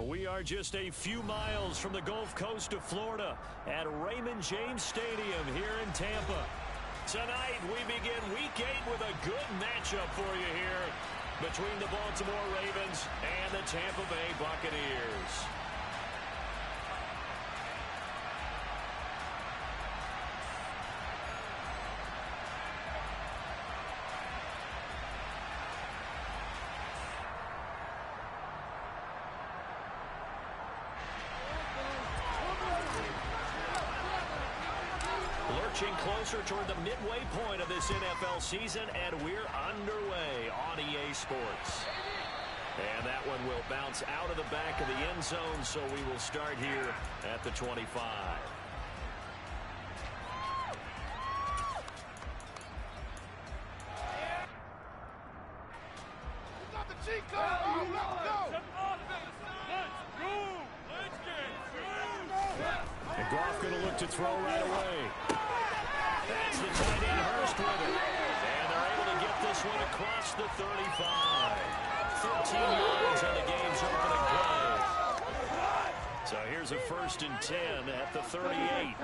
We are just a few miles from the Gulf Coast of Florida at Raymond James Stadium here in Tampa. Tonight, we begin Week 8 with a good matchup for you here between the Baltimore Ravens and the Tampa Bay Buccaneers. Lurching closer toward the midway point of this NFL season, and we're underway on EA Sports. And that one will bounce out of the back of the end zone, so we will start here at the 25. And Goff going to look to throw right away. That's the tight end Hurst with it. And they're able to get this one across the 35. 13 yards on the game's opening play. So here's a 1st and 10 at the 38. I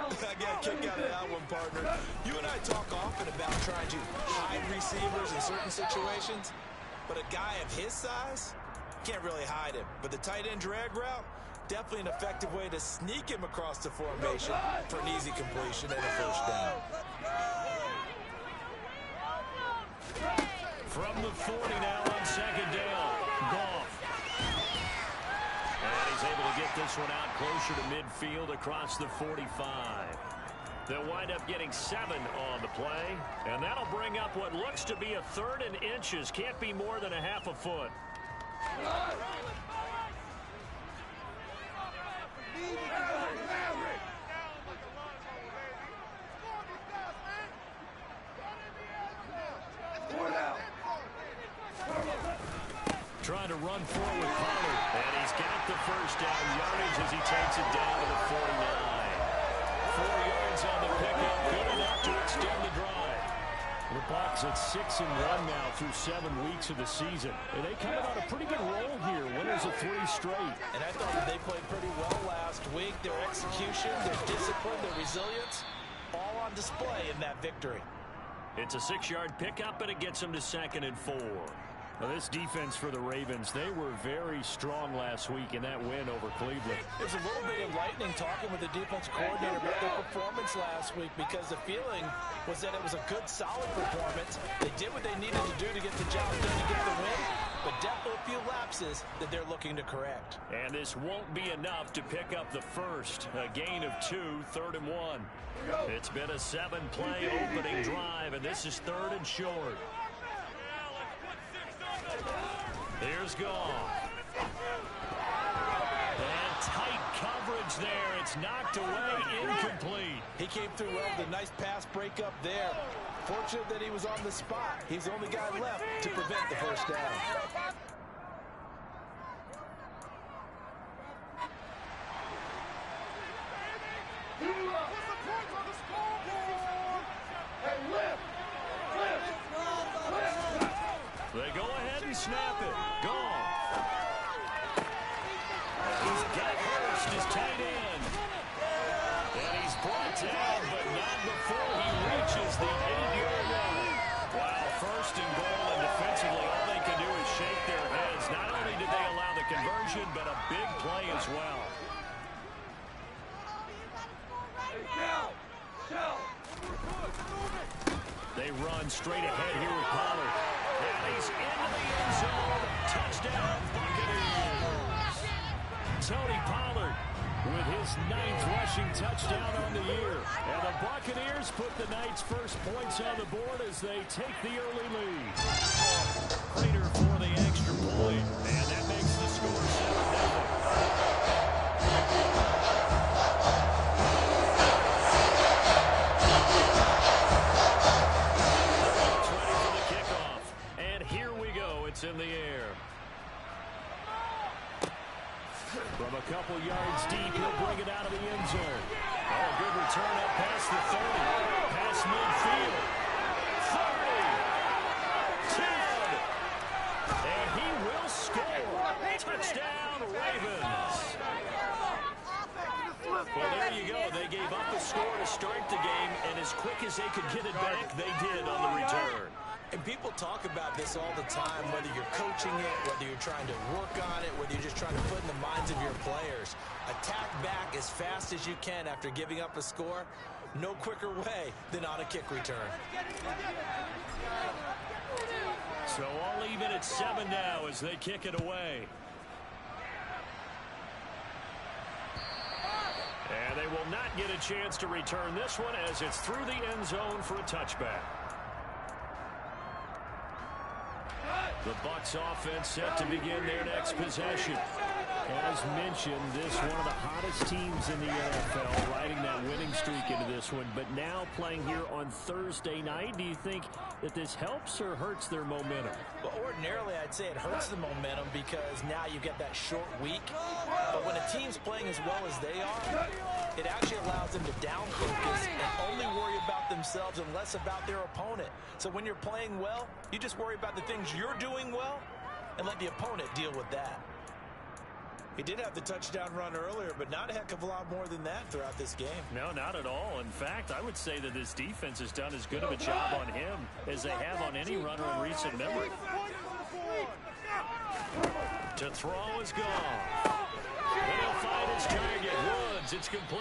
got a kick out of that one, partner. You and I talk often about trying to hide receivers in certain situations, but a guy of his size can't really hide him. But the tight end drag route, definitely an effective way to sneak him across the formation for an easy completion and a 1st down. From the 40 now on 2nd down, Goff. And he's able to get this one out closer to midfield across the 45. They'll wind up getting 7 on the play, and that'll bring up what looks to be a 3rd and inches. Can't be more than a half a foot. Trying to run forward with Pollard, and he's got the 1st down yardage as he takes it down to the 49. 4 yards on the pickup, good enough to extend the drive. The Bucs at 6-1 now through 7 weeks of the season. And they coming on a pretty good roll here, winners of 3 straight. And I thought that they played pretty well last week. Their execution, their discipline, their resilience, all on display in that victory. It's a 6-yard pickup, and it gets them to 2nd and 4. Now, this defense for the Ravens, they were very strong last week in that win over Cleveland. It was a little bit enlightening talking with the defense coordinator about their performance last week, because the feeling was that it was a good, solid performance. They did what they needed to do to get the job done to get the win, but definitely a few lapses that they're looking to correct. And this won't be enough to pick up the 1st. A gain of 2, 3rd and 1. It's been a 7-play opening drive, and this is 3rd and short. Here's Goff. And tight coverage there. It's knocked away, incomplete. He came through well with a nice pass breakup there. Fortunate that he was on the spot. He's the only guy left to prevent the 1st down. They go ahead and snap it. Goff. He's got Hurst, his tight end. And he's brought down, but not before he reaches the 8-yard line. Wow, 1st and goal, and defensively all they can do is shake their heads. Not only did they allow the conversion, but a big play as well. They run straight ahead here with Pollard. And he's into the end zone. Touchdown, Buccaneers. Tony Pollard with his 9th rushing touchdown on the year. And the Buccaneers put the Knights' first points on the board as they take the early lead. Prater for the extra point. And that makes the score 7-0. In the air. From a couple yards deep, he'll bring it out of the end zone. Oh, good return up past the 30. Past midfield. 30. 10. And he will score. Touchdown, Ravens. score to start the game, and as quick as they could get it back, they did on the return. And people talk about this all the time, whether you're coaching it, whether you're trying to work on it, whether you're just trying to put in the minds of your players. Attack back as fast as you can after giving up a score. No quicker way than on a kick return. So all even at 7 now as they kick it away. And they will not get a chance to return this one as it's through the end zone for a touchback. The Bucs offense set to begin their next possession. As mentioned, this one of the hottest teams in the NFL, riding that winning streak into this one, but now playing here on Thursday night. Do you think that this helps or hurts their momentum? Well, ordinarily, I'd say it hurts the momentum because now you get that short week. But when a team's playing as well as they are, it actually allows them to down focus and only worry about themselves and less about their opponent. So when you're playing well, you just worry about the things you're doing well and let the opponent deal with that. He did have the touchdown run earlier, but not a heck of a lot more than that throughout this game. No, not at all. In fact, I would say that this defense has done as good of a job on him as they have on any runner in recent memory. To throw is gone. And he'll find his target. Woods, it's complete.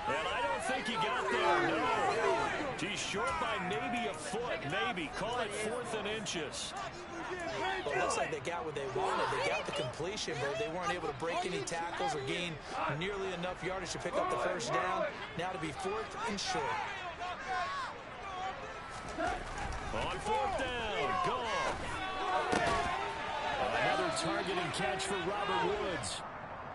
And I don't think he got there, no. He's short by maybe a foot, maybe. Call it 4th and inches. Well, it looks like they got what they wanted. They got the completion, but they weren't able to break any tackles or gain nearly enough yardage to pick up the first down. Now to be 4th and short. On 4th down, gone. Another target and catch for Robert Woods.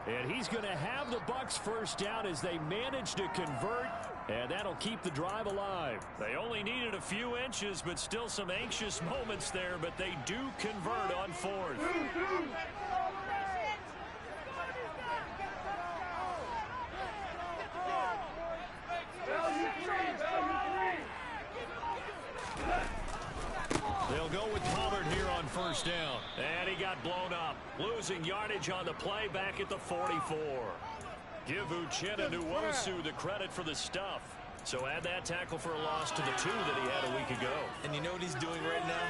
And he's going to have the Bucs first down as they manage to convert, and that'll keep the drive alive. They only needed a few inches, but still some anxious moments there, but they do convert on 4th. They'll go with Pollard here on first down. And he got blown up. Losing yardage on the play back at the 44. Give Uchenna Nwosu the credit for the stuff. So add that tackle for a loss to the 2 that he had a week ago. And you know what he's doing right now?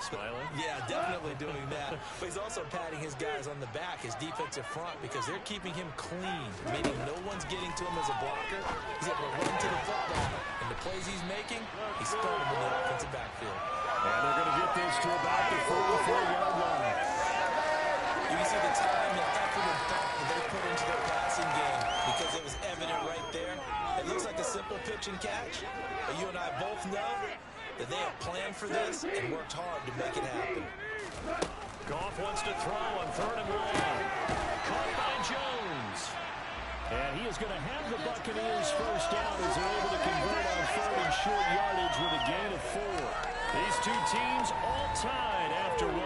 Smiling? Yeah, definitely doing that. But he's also patting his guys on the back, his defensive front, because they're keeping him clean, meaning no one's getting to him as a blocker. He's able to run to the football. And the plays he's making, he's throwing them in the offensive backfield. And they're going to get this to about the 44-yard line. You can see the time and effort and thought that they put into their passing game because it was evident right there. It looks like a simple pitch and catch, but you and I both know that they have planned for this and worked hard to make it happen. Goff wants to throw on 3rd and 1. Caught by Jones. And he is going to have the Buccaneers first down as they're able to convert on 3rd and short yardage with a gain of 4. These two teams all tied after 1.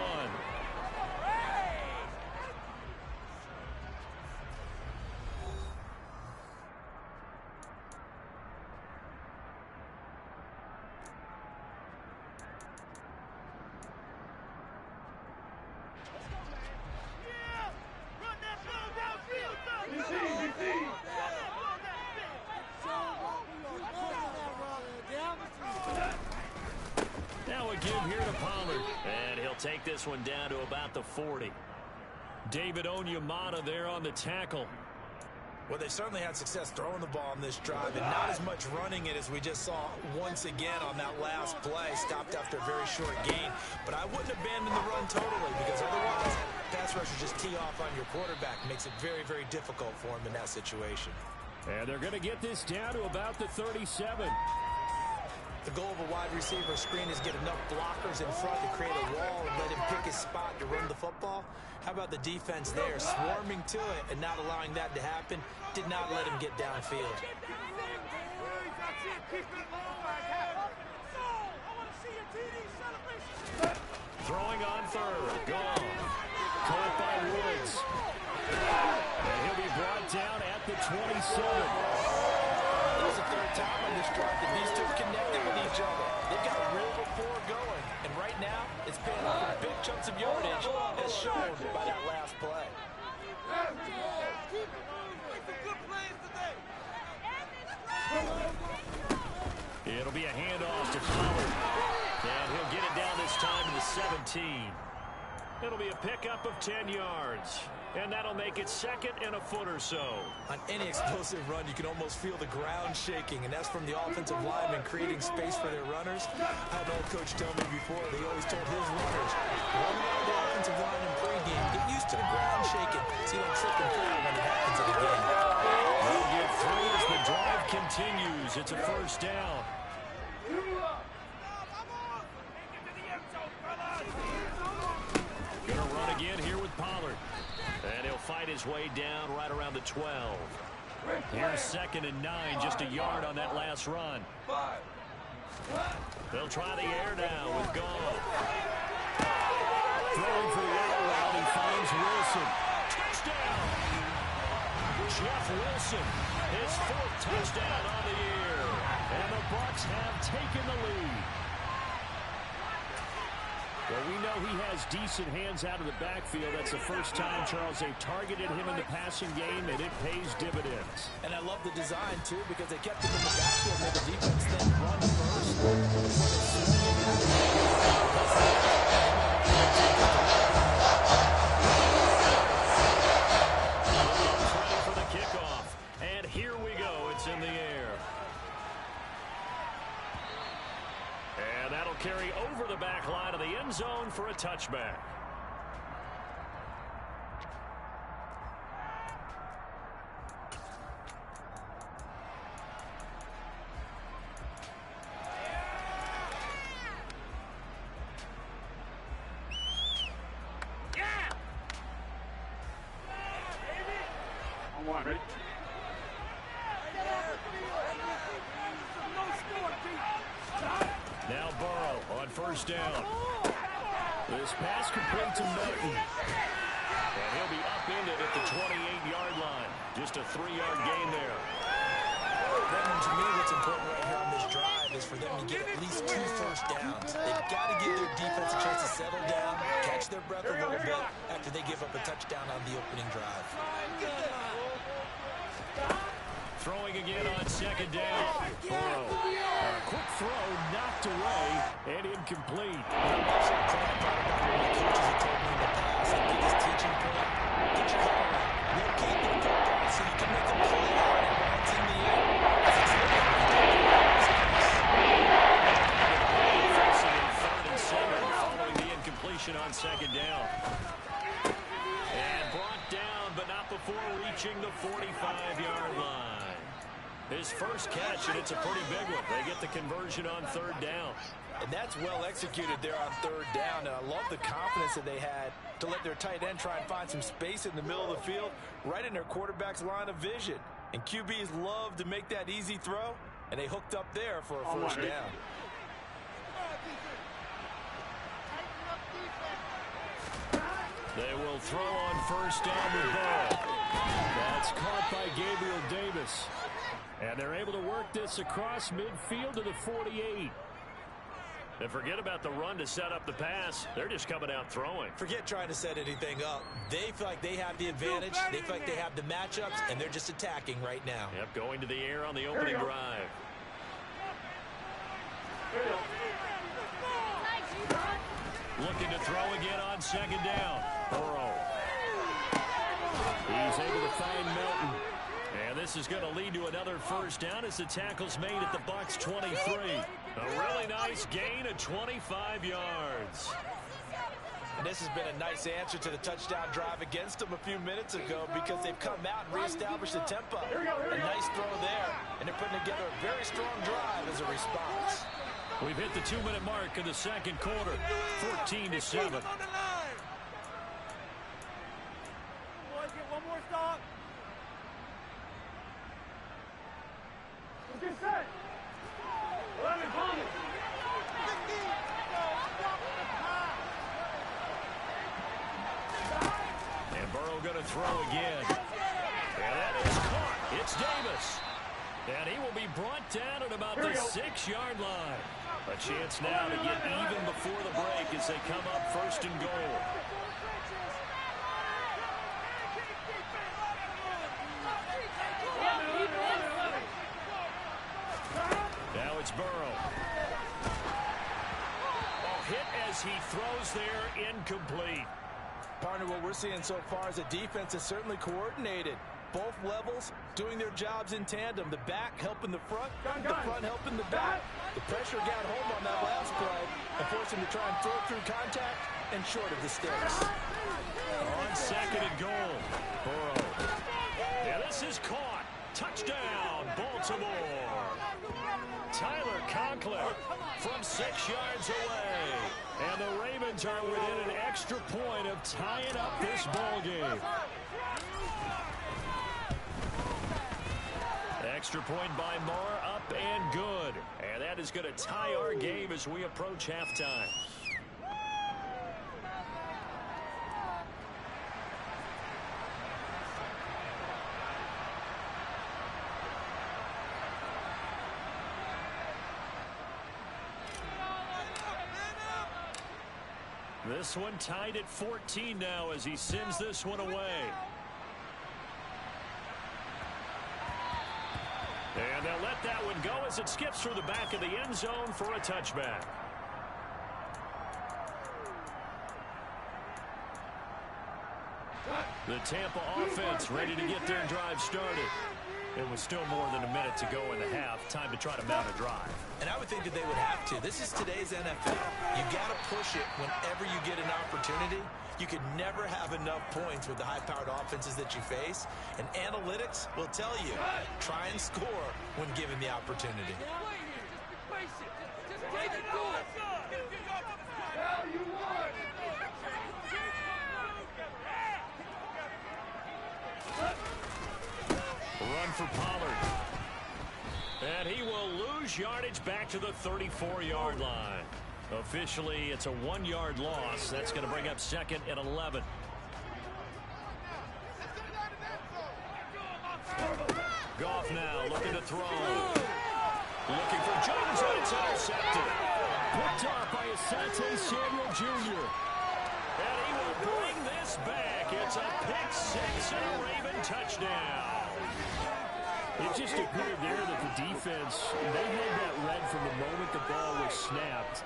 Now a give here to Pollard. And he'll take this one down to about the 40. David Onyemata there on the tackle. Well, they certainly had success throwing the ball on this drive and not as much running it as we just saw once again on that last play. Stopped after a very short gain. But I wouldn't abandon the run totally because otherwise pass rushers just tee off on your quarterback. Makes it very, very difficult for him in that situation. And they're going to get this down to about the 37. The goal of a wide receiver screen is get enough blockers in front to create a wall and let him pick his spot to run the football. How about the defense there, swarming to it and not allowing that to happen? Did not let him get downfield. Throwing on 3rd. Gone. Caught by Woods. And he'll be brought down at the 27. That was the 3rd time on this drive that these two connected with each other. They've got a real rapport going. And right now, it's paying off with big chunks of yardage as shown by that last play. Keep it moving. Make some good plays today. 17. It'll be a pickup of 10 yards. And that'll make it second and a foot or so. On any explosive run, you can almost feel the ground shaking, and that's from the offensive linemen creating space for their runners. I had an old coach tell me before, they always told his runners, run around the offensive line in pregame, get used to the ground shaking, so you don't trip and fall when it happens in the game. They'll get 3 as the drive continues. It's a first down. Gonna run again here with Pollard. And he'll fight his way down right around the 12. Here's 2nd and 9, just a yard on that last run. They'll try the air now with Goff. Throwing for the out route, he finds Wilson. Touchdown! Jeff Wilson, his 4th touchdown on the year. And the Bucs have taken the lead. Well, we know he has decent hands out of the backfield. That's the first time, Charles, they've targeted him in the passing game, and it pays dividends. And I love the design, too, because they kept him in the backfield where the defense then run first. Ready for the kickoff. And here we go. It's in the air. And that'll carry over the back line of the end zone for a touchback. Now Burrow on first down. This pass complete to Melton. And he'll be upended at the 28-yard line. Just a 3-yard gain there. Brendan, to me, what's important right here on this drive is for them to get at least 2 first downs. They've got to give their defense a chance to settle down, catch their breath a little bit after they give up a touchdown on the opening drive. Throwing again on 2nd down. Burrow. A quick throw knocked away and incomplete. Coaches have told me in the past, the biggest teaching point, get your head around. Locate the football so you can make a play on it when it's in the air. Third and 7 following the incompletion on 2nd down. And brought down, but not before reaching the 45-yard line. His first catch, and it's a pretty big one. They get the conversion on 3rd down. And that's well executed there on 3rd down. And I love the confidence that they had to let their tight end try and find some space in the middle of the field, right in their quarterback's line of vision. And QBs love to make that easy throw, and they hooked up there for a first down. They will throw on first down with Burrow. That's caught by Gabriel Davis. And they're able to work this across midfield to the 48. And forget about the run to set up the pass. They're just coming out throwing. Forget trying to set anything up. They feel like they have the advantage. They feel like they have the matchups, and they're just attacking right now. Yep, going to the air on the opening drive. Looking to throw again on 2nd down. Burrow. He's able to find Melton. And this is going to lead to another first down as the tackle's made at the Bucs 23. A really nice gain of 25 yards. And this has been a nice answer to the touchdown drive against them a few minutes ago because they've come out and reestablished the tempo. A nice throw there, and they're putting together a very strong drive as a response. We've hit the 2-minute mark in the 2nd quarter, 14-7. One more stop. Get set. 11, and Burrow going to throw again. And that is caught. It's Davis. And he will be brought down at about the 6-yard line. A chance now to get even before the break as they come up 1st and goal. Now it's Burrow. Oh, hit as He throws there incomplete. Partner, what we're seeing so far is the defense is certainly coordinated. Both levels doing their jobs in tandem. The back helping the front helping the back. The pressure got home on that last play and forced him to try and throw through contact and short of the sticks. On second and goal. Burrow. Yeah, this is caught. Touchdown, Baltimore. Tyler Conklin from 6 yards away. And the Ravens are within an extra point of tying up this ball game. Extra point by Moore, up and good. And that is going to tie our game as we approach halftime. This one tied at 14 now as he sends this one away. And they'll let that one go as it skips through the back of the end zone for a touchback. The Tampa offense ready to get their drive started. It was still more than a minute to go in the half. Time to try to mount a drive. And I would think that they would have to. This is today's NFL. You got to push it whenever you get an opportunity. You can never have enough points with the high-powered offenses that you face. And analytics will tell you, try and score when given the opportunity. Run for Pollard. And he will lose yardage back to the 34-yard line. Officially, it's a 1-yard loss. That's going to bring up second and 11. Goff now looking to throw. Looking for Jones, and it's intercepted. Picked off by Asante Samuel Jr. And he will bring this back. It's a pick six and a Raven touchdown. It just appeared there that the defense, they had that read from the moment the ball was snapped.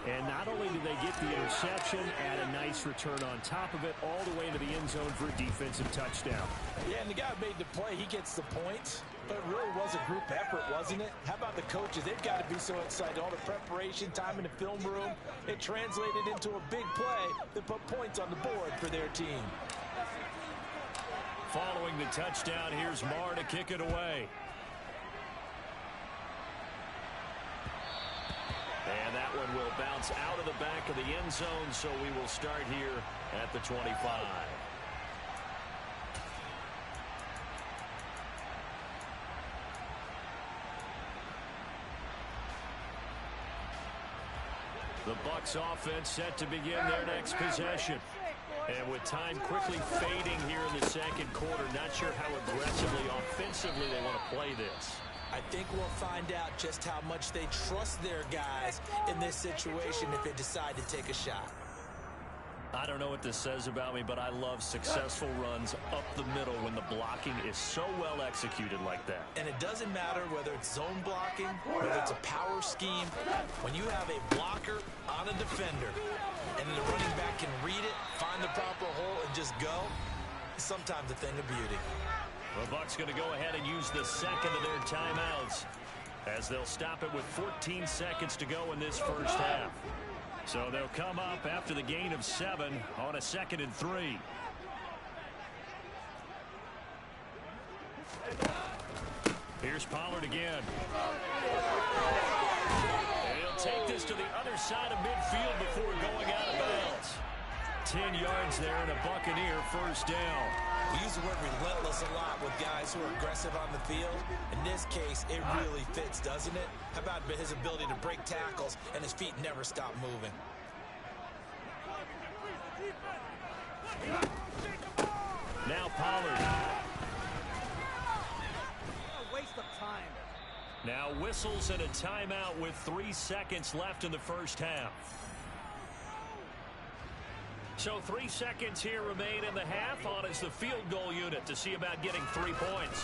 And not only did they get the interception, add a nice return on top of it, all the way into the end zone for a defensive touchdown. Yeah, and the guy who made the play, he gets the points. But it really was a group effort, wasn't it? How about the coaches? They've got to be so excited. All the preparation, time in the film room, it translated into a big play that put points on the board for their team. Following the touchdown, here's Marr to kick it away. And that one will bounce out of the back of the end zone, so we will start here at the 25. The Bucs offense set to begin their next possession. And with time quickly fading here in the second quarter, not sure how aggressively, offensively they want to play this. I think we'll find out just how much they trust their guys in this situation if they decide to take a shot. I don't know what this says about me, but I love successful runs up the middle when the blocking is so well executed like that. And it doesn't matter whether it's zone blocking, whether it's a power scheme. When you have a blocker on a defender and the running back can read it, find the proper hole, and just go, it's sometimes a thing of beauty. The Bucs going to go ahead and use the second of their timeouts as they'll stop it with 14 seconds to go in this first half. So they'll come up after the gain of 7 on a 2nd and 3. Here's Pollard again. And he'll take this to the other side of midfield before going out of bounds. 10 yards there and a Buccaneer first down. We use the word relentless a lot with guys who are aggressive on the field. In this case, it really fits, doesn't it? How about his ability to break tackles and his feet never stop moving? Now Pollard. Waste of time. Now whistles and a timeout with 3 seconds left in the first half. So 3 seconds here remain in the half on as the field goal unit to see about getting 3 points.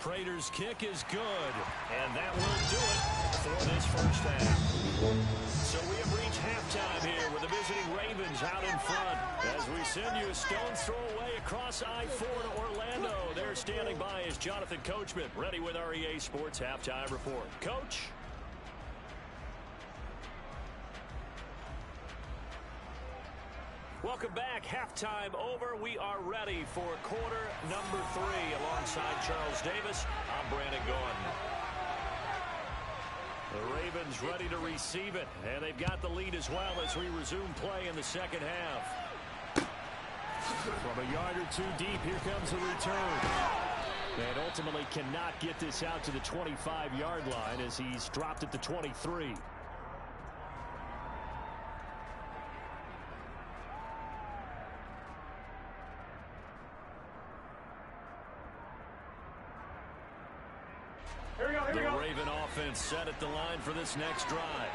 Prater's kick is good, and that will do it for this first half. So we have reached halftime here with the visiting Ravens out in front. As we send you a stone's throw away across I-4 to Orlando. There standing by is Jonathan Coachman, ready with our EA Sports Halftime Report. Coach? Welcome back. Halftime over. We are ready for quarter number 3. Alongside Charles Davis, I'm Brandon Gaudin. The Ravens ready to receive it, and they've got the lead as well as we resume play in the second half. From a yard or two deep, here comes the return. And ultimately cannot get this out to the 25-yard line as he's dropped at the 23. The Raven offense set at the line for this next drive.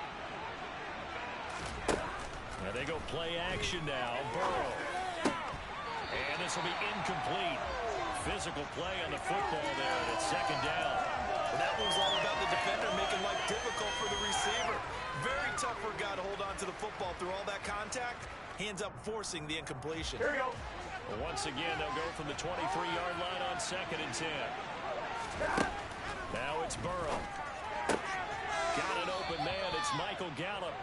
And they go play action now. Burrow. And this will be incomplete. Physical play on the football there, and it's second down. Well, that one's all about the defender making life difficult for the receiver. Very tough for a guy to hold on to the football through all that contact. He ends up forcing the incompletion. Here we go. Well, once again, they'll go from the 23-yard line on 2nd and 10. Now it's Burrow. Got an open man. It's Michael Gallup.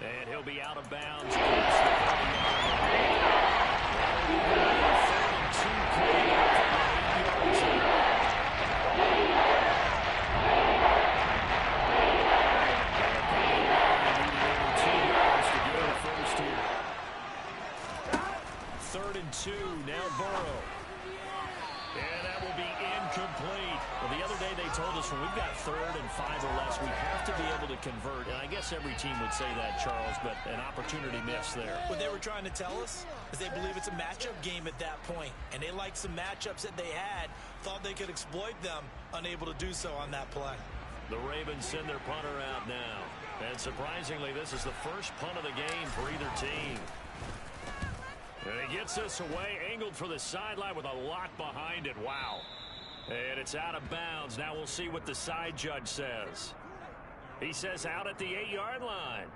And he'll be out of bounds. Third and 2. Now Burrow. And that will be incomplete. Well, the other day they told us when we've got 3rd and 5 or less, we have to be able to convert. And I guess every team would say that, Charles, but an opportunity missed there. What they were trying to tell us is they believe it's a matchup game at that point. And they liked some matchups that they had, thought they could exploit them, unable to do so on that play. The Ravens send their punter out now. And surprisingly, this is the first punt of the game for either team. And he gets this away, angled for the sideline with a lock behind it. Wow. And it's out of bounds. Now we'll see what the side judge says. He says out at the 8-yard line.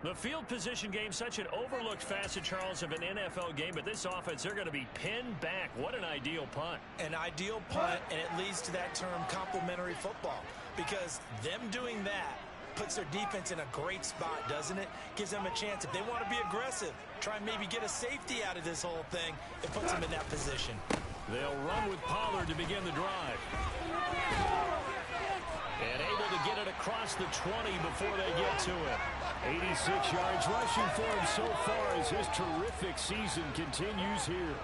The field position game, such an overlooked facet, Charles, of an NFL game. But this offense, they're going to be pinned back. What an ideal punt. An ideal punt, and it leads to that term complementary football. Because them doing that puts their defense in a great spot, doesn't it? Gives them a chance. If they want to be aggressive, try and maybe get a safety out of this whole thing, it puts them in that position. They'll run with Pollard to begin the drive. And able to get it across the 20 before they get to it. 86 yards rushing for him so far as his terrific season continues here.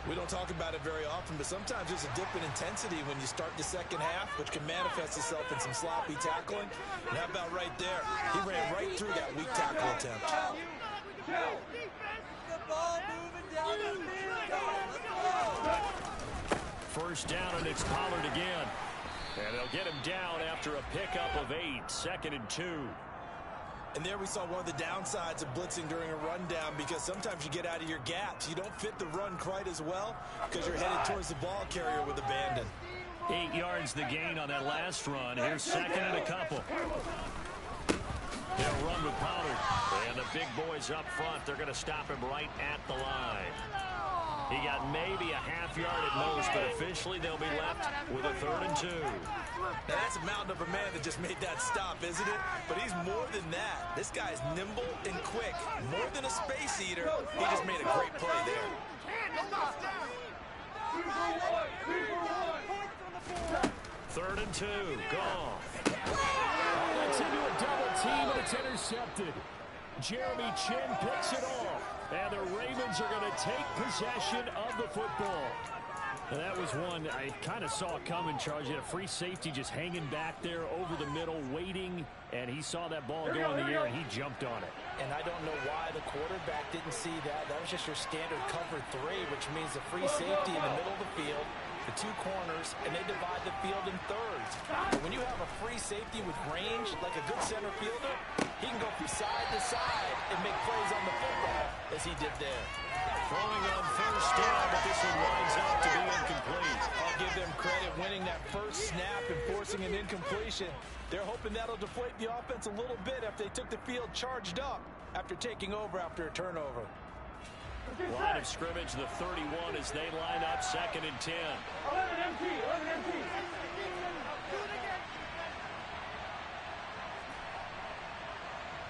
We don't talk about it very often, but sometimes there's a dip in intensity when you start the second half, which can manifest itself in some sloppy tackling. And how about right there? He ran right through that weak tackle attempt. First down, and it's Pollard again. And they'll get him down after a pickup of 8, 2nd and 2. And there we saw one of the downsides of blitzing during a rundown, because sometimes you get out of your gaps. You don't fit the run quite as well because you're headed towards the ball carrier with abandon. 8 yards the gain on that last run. Here's 2nd and a couple. They'll run with Pollard. And the big boys up front, they're going to stop him right at the line. He got maybe a half yard at most, but officially they'll be left with a 3rd and 2. Now that's a mountain of a man that just made that stop, isn't it? But he's more than that. This guy's nimble and quick. More than a space eater, he just made a great play there. 3rd and 2, gone. That's into a double team, and it's intercepted. Jeremy Chinn picks it off, and the Ravens are going to take possession of the football. And that was one I kind of saw coming, Charles. You had a free safety just hanging back there over the middle, waiting, and he saw that ball go in the air, and he jumped on it. And I don't know why the quarterback didn't see that. That was just your standard cover 3, which means the free safety in the middle of the field, the 2 corners, and they divide the field in thirds. But when you have a free safety with range, like a good center fielder, he can go from side to side and make plays on the football, as he did there. Throwing on first down, but this one winds up to be incomplete. I'll give them credit winning that first incompletion. They're hoping that'll deflate the offense a little bit after they took the field charged up after taking over after a turnover. Line of scrimmage, the 31 as they line up 2nd and 10. 11 MT, 11 MT.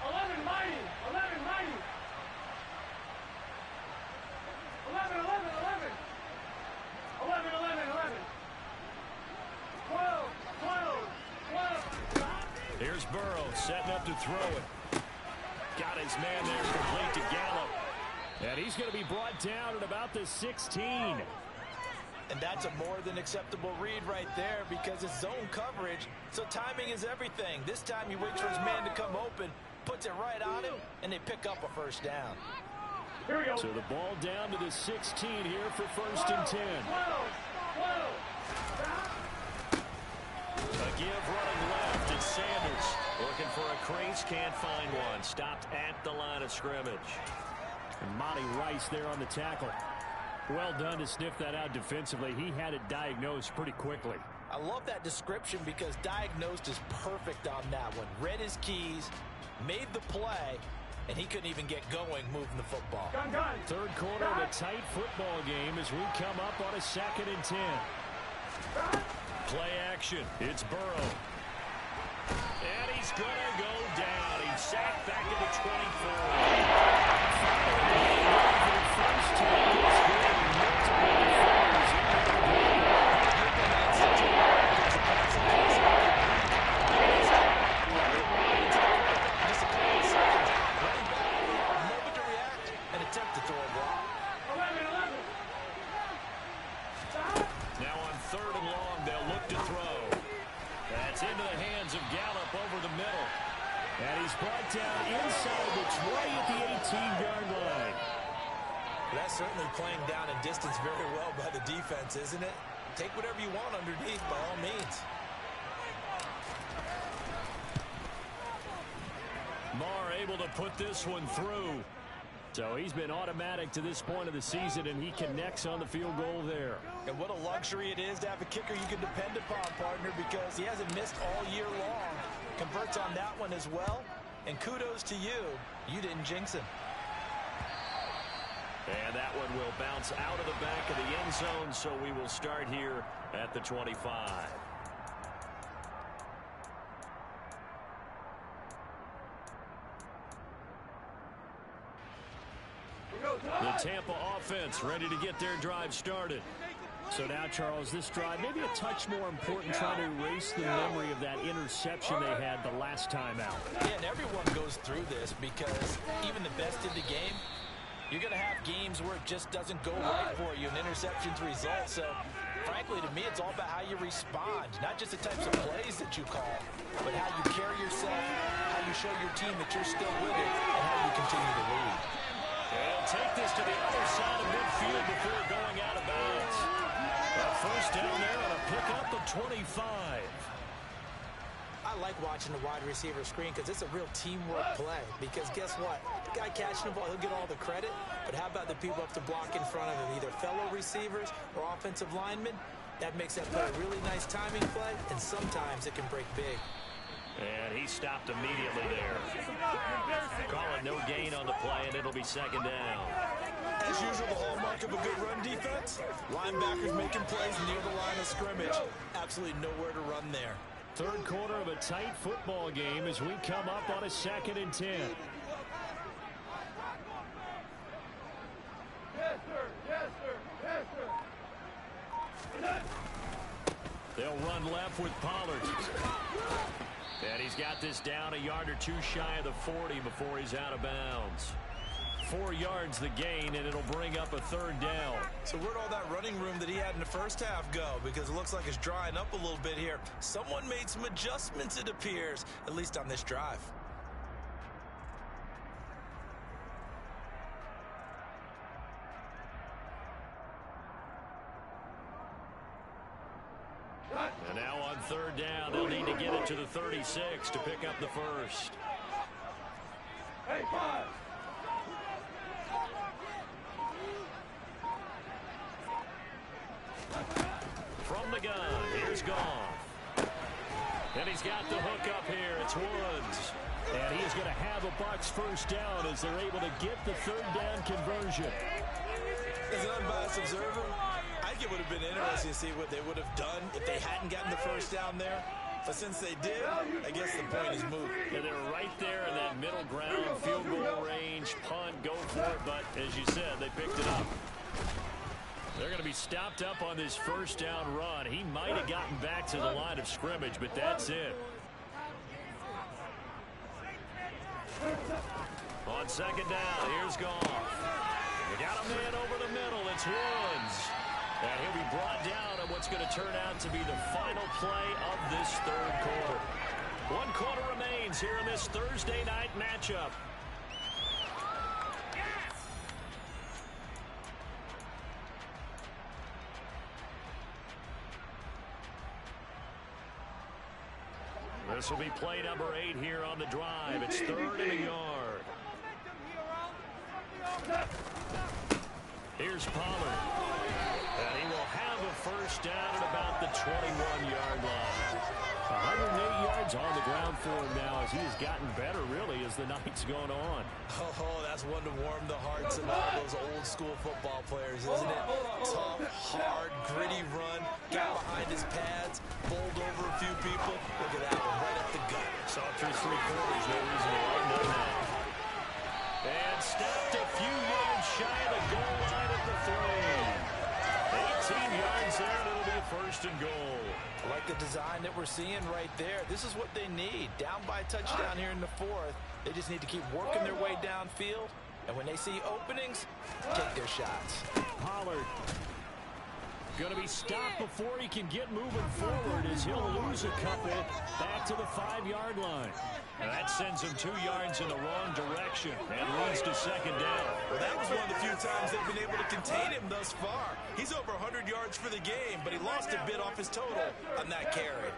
11 mighty, 11 mighty. 11, 11, 11. 11, 11, 11. 12, 12, 12. Here's Burrow setting up to throw it. Got his man there, complete to Gallup. And he's going to be brought down at about the 16. And that's a more than acceptable read right there because it's zone coverage, so timing is everything. This time he waits for his man to come open, puts it right on him, and they pick up a first down. Here we go. So the ball down to the 16 here for 1st and 10. 12. A give running left. It's Sanders looking for a crease, can't find one. Stopped at the line of scrimmage. And Monty Rice there on the tackle. Well done to sniff that out defensively. He had it diagnosed pretty quickly. I love that description because diagnosed is perfect on that one. Read his keys, made the play, and he couldn't even get going moving the football. Gun. 3rd quarter of a tight football game as we come up on a 2nd and 10. Play action. It's Burrow. And he's going to go down. He's sacked back at the 24. Now on 3rd and long, they'll look to throw. That's into the hands of Gallup over the middle. And he's brought down inside the 20 at the 18-yard line. That's certainly playing down in distance very well by the defense, isn't it? Take whatever you want underneath by all means. Marr able to put this one through. So he's been automatic to this point of the season, and he connects on the field goal there. And what a luxury it is to have a kicker you can depend upon, partner, because he hasn't missed all year long. Converts on that one as well. And kudos to you. You didn't jinx him. And that one will bounce out of the back of the end zone, so we will start here at the 25. The Tampa offense ready to get their drive started. So now, Charles, this drive maybe a touch more important, trying to erase the memory of that interception they had the last time out. Yeah, and everyone goes through this because even the best in the game, you're going to have games where it just doesn't go right for you, and interceptions result. So, frankly, to me, it's all about how you respond, not just the types of plays that you call, but how you carry yourself, how you show your team that you're still with it, and how you continue to lead. They'll take this to the other side of midfield before going out of bounds. A first down there on a pickup of 25. I like watching the wide receiver screen because it's a real teamwork play. Because guess what? The guy catching the ball, he'll get all the credit. But how about the people up to block in front of him, either fellow receivers or offensive linemen? That makes that play a really nice timing play, and sometimes it can break big. And he stopped immediately there. Calling no gain on the play, and it'll be 2nd down. As usual, the hallmark of a good run defense, linebackers making plays near the line of scrimmage. Absolutely nowhere to run there. 3rd quarter of a tight football game as we come up on a 2nd and 10. Yes, sir. Yes, sir. Yes, sir. They'll run left with Pollard. And he's got this down a yard or two shy of the 40 before he's out of bounds. 4 yards the gain, and it'll bring up a 3rd down. So where'd all that running room that he had in the first half go? Because it looks like it's drying up a little bit here. Someone made some adjustments, it appears, at least on this drive. And now on 3rd down, they'll need to get it to the 36 to pick up the first. Hey, 5. From the gun, here's Goff. And he's got the hook up here. It's Woods. And he is going to have a Bucs first down as they're able to get the third down conversion. As an unbiased observer, I think it would have been interesting to see what they would have done if they hadn't gotten the first down there. But since they did, I guess the point is moot. And they were right there in that middle ground, field goal range, punt, go for it. But as you said, they picked it up. They're going to be stopped up on this first down run. He might have gotten back to the line of scrimmage, but that's it. On second down, here's Goff. We got a man over the middle. It's Woods. And he'll be brought down on what's going to turn out to be the final play of this third quarter. 1 quarter remains here in this Thursday night matchup. This will be play number 8 here on the drive. It's 3rd and a yard. Here's Pollard. And he will have a first down at about the 21-yard line. 108 yards on the ground for him now as he has gotten better, really, as the night's gone on. Oh, that's one to warm the hearts of all those old-school football players, isn't it? Tough, hard, gritty run, got behind his pads, bowled over a few people. Look at that one, right up the gut. Saw through 3 quarters, no reason to run on that. And stopped a few yards shy of the goal line at the 3. 18 yards there, and it'll be a 1st and goal. I like the design that we're seeing right there. This is what they need. Down by a touchdown here in the 4th. They just need to keep working their way downfield. And when they see openings, take their shots. Pollard going to be stopped before he can get moving forward as he'll lose a couple back to the 5-yard line. And that sends him 2 yards in the wrong direction and leads to second down. Well, that was one of the few times they've been able to contain him thus far. He's over 100 yards for the game, but he lost a bit off his total on that carry.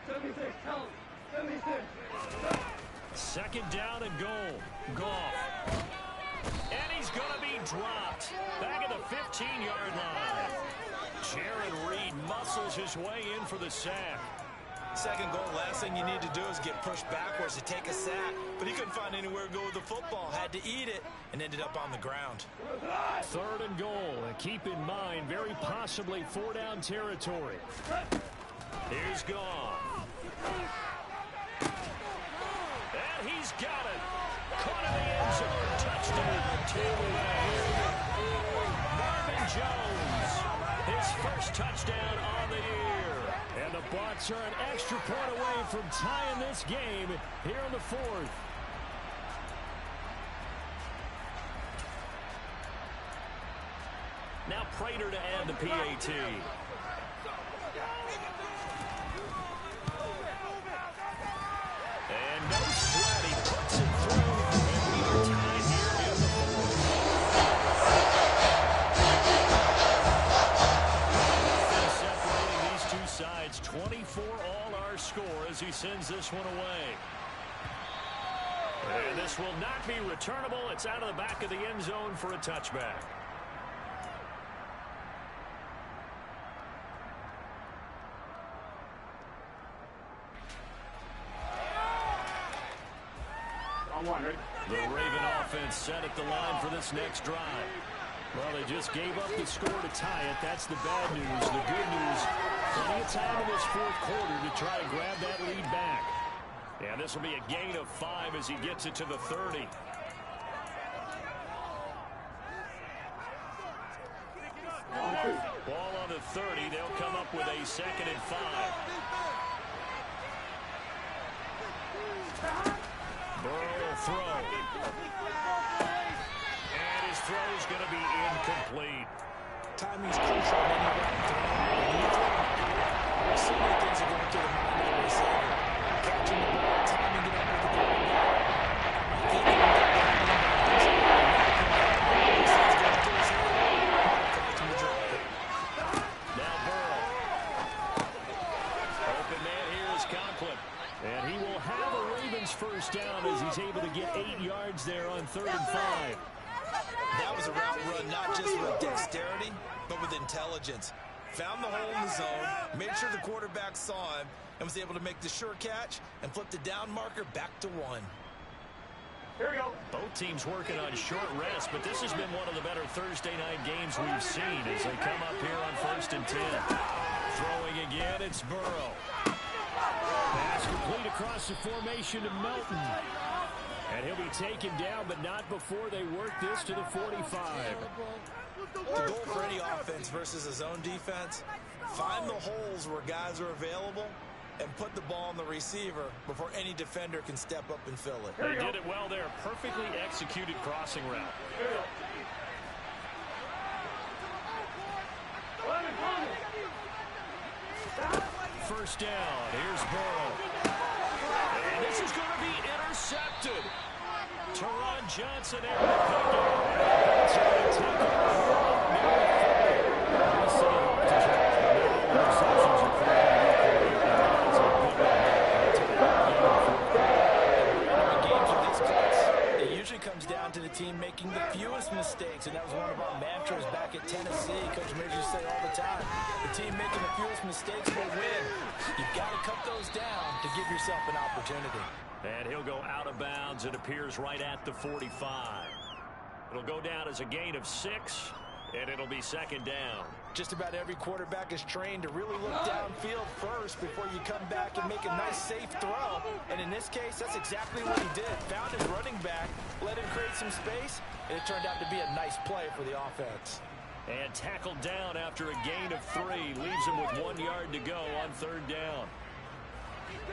76, tell him. 76. Second down and goal. Goff. And he's going to be dropped back at the 15-yard line. Jared Reed muscles his way in for the sack. Second goal, last thing you need to do is get pushed backwards to take a sack. But he couldn't find anywhere to go with the football. Had to eat it and ended up on the ground. 3rd and goal. And keep in mind, very possibly 4-down territory. Here's Goff. And he's got it. Caught in the end zone. Touchdown. Marvin Jones. His first touchdown on the year. And the Bucs are an extra point away from tying this game here in the 4th. Now Prater to add the PAT. And no sweat. He puts it through. And we are tied here in the 4th. Separating these two sides. 24 all our score as he sends this one away. And this will not be returnable. It's out of the back of the end zone for a touchback. The Raven offense set at the line for this next drive. Well, they just gave up the score to tie it. That's the bad news. The good news, plenty of time in this 4th quarter to try to grab that lead back. And this will be a gain of 5 as he gets it to the 30. Ball on the 30. They'll come up with a 2nd and 5. Burrow will throw. And his throw is going to be incomplete. Timing's crucial in any route throw. So many things are going through the mind of the receiver. Catching the ball, timing it up with the quarterback. Keeping him down. Now Burrow. Open man here is Conklin. And he will have a Ravens first down as he's able to get 8 yards there on 3rd and 5. That was a route run not just with dexterity, but with intelligence. found the hole in the zone, made sure the quarterback saw him, and was able to make the sure catch and flip the down marker back to 1. Here we go. Both teams working on short rest, but this has been one of the better Thursday night games we've seen as they come up here on 1st and 10. Throwing again, it's Burrow. Pass complete across the formation to Melton. And he'll be taken down, but not before they work this to the 45. The goal for any offense versus a zone defense, find the holes where guys are available and put the ball on the receiver before any defender can step up and fill it. They did it well there. Perfectly executed crossing route. First down. Here's Burrow. And this is going to be intercepted. Teron Johnson there to pick it. That's going to take it from the 30. Receptions are comes down to the team making the fewest mistakes, and that was one of our mantras back at Tennessee. Coach Majors used to say all the time, the team making the fewest mistakes will win. You've got to cut those down to give yourself an opportunity. And he'll go out of bounds. It appears right at the 45. It'll go down as a gain of 6, and it'll be second down. Just about every quarterback is trained to really look downfield first before you come back and make a nice, safe throw. And in this case, that's exactly what he did. Found his running back, let him create some space, and it turned out to be a nice play for the offense. And tackled down after a gain of 3. Leaves him with 1 yard to go on third down.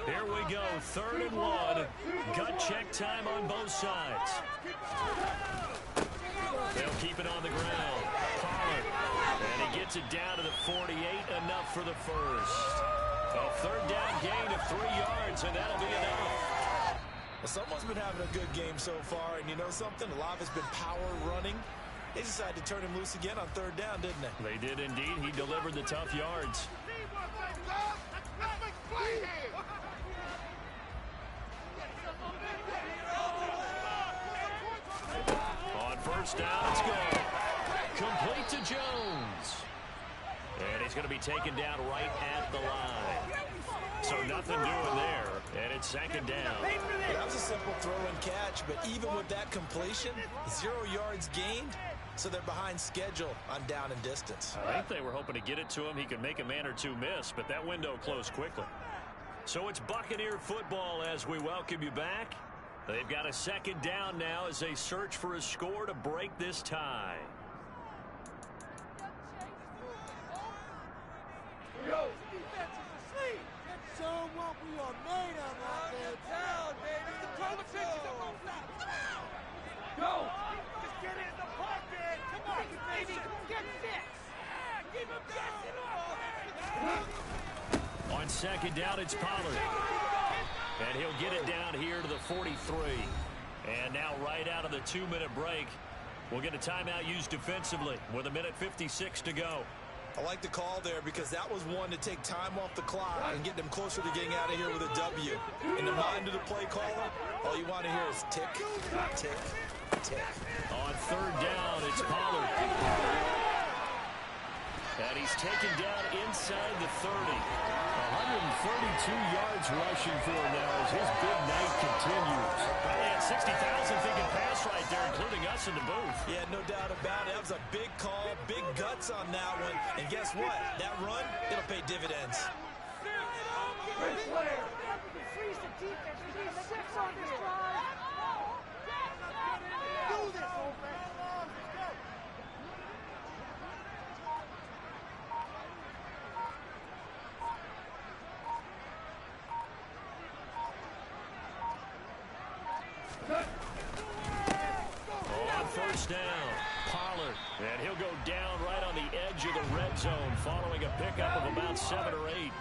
Here we go, 3rd and 1. Gut check time on both sides. They'll keep it on the ground. Pollard. And he gets it down to the 48, enough for the first. A third down gain of 3 yards, and that'll be enough. Well, someone's been having a good game so far, and you know something? A lot of it's been power running. They decided to turn him loose again on third down, didn't they? They did indeed. He delivered the tough yards. On first down, it's good. Complete to Jones. And he's going to be taken down right at the line. So nothing doing there, and it's second down. That was a simple throw and catch, but even with that completion, 0 yards gained, so they're behind schedule on down and distance. I think they were hoping to get it to him. He could make a man or two miss, but that window closed quickly. So it's Buccaneer football as we welcome you back. They've got a second down now as they search for a score to break this tie. Yo, defense is asleep. Show them what we are made of out there. Down, baby. Turn the pitches up on that. Go. Just get in the pocket. Come on, baby. Get 6. Keep him down. On second down, it's Pollard. And he'll get it down here to the 43. And now right out of the 2-minute break, we'll get a timeout used defensively with 1:56 to go. I like the call there because that was one to take time off the clock and get them closer to getting out of here with a W. In the mind of the play caller, all you want to hear is tick, tick, tick. On third down, it's Pollard. And he's taken down inside the 30. 132 yards rushing for him now as his big night continues. Probably had 60,000 thinking pass right there, including us in the booth. Yeah, no doubt about it. That was a big call, big guts on that one. And guess what? That run, it'll pay dividends. Great player. Freeze the defense. We need 6 on this drive. Do this, offense. On first down, Pollard. And he'll go down right on the edge of the red zone following a pickup of about 7 or 8.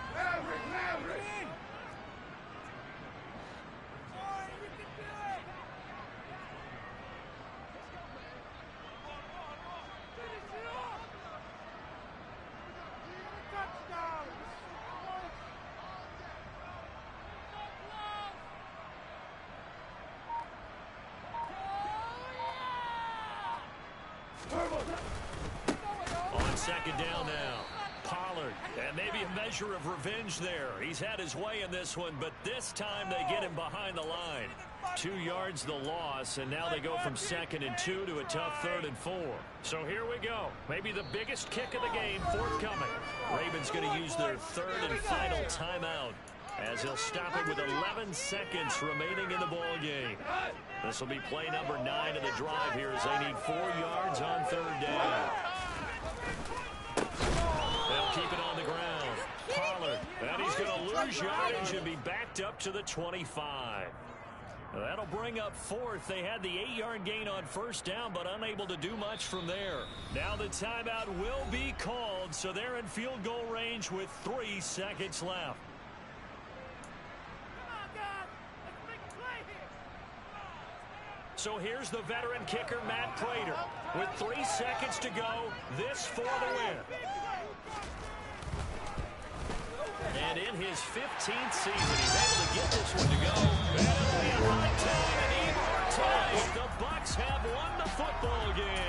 On second down now, Pollard. And maybe a measure of revenge there. He's had his way in this one, but this time they get him behind the line. 2 yards the loss, and now they go from 2nd and 2 to a tough 3rd and 4. So here we go. Maybe the biggest kick of the game forthcoming. Ravens going to use their 3rd and final timeout, as he'll stop it with 11 seconds remaining in the ball game. This will be play number 9 of the drive here as they need 4 yards on 3rd down. They'll keep it on the ground. Pollard, and he's going to lose yardage and be backed up to the 25. That'll bring up 4th. They had the 8-yard gain on 1st down, but unable to do much from there. Now the timeout will be called, so they're in field goal range with 3 seconds left. So here's the veteran kicker, Matt Prater. With 3 seconds to go, this for the win. And in his 15th season, he's able to get this one to go. And it'll be a high time and even more time. The Bucs have won the football game.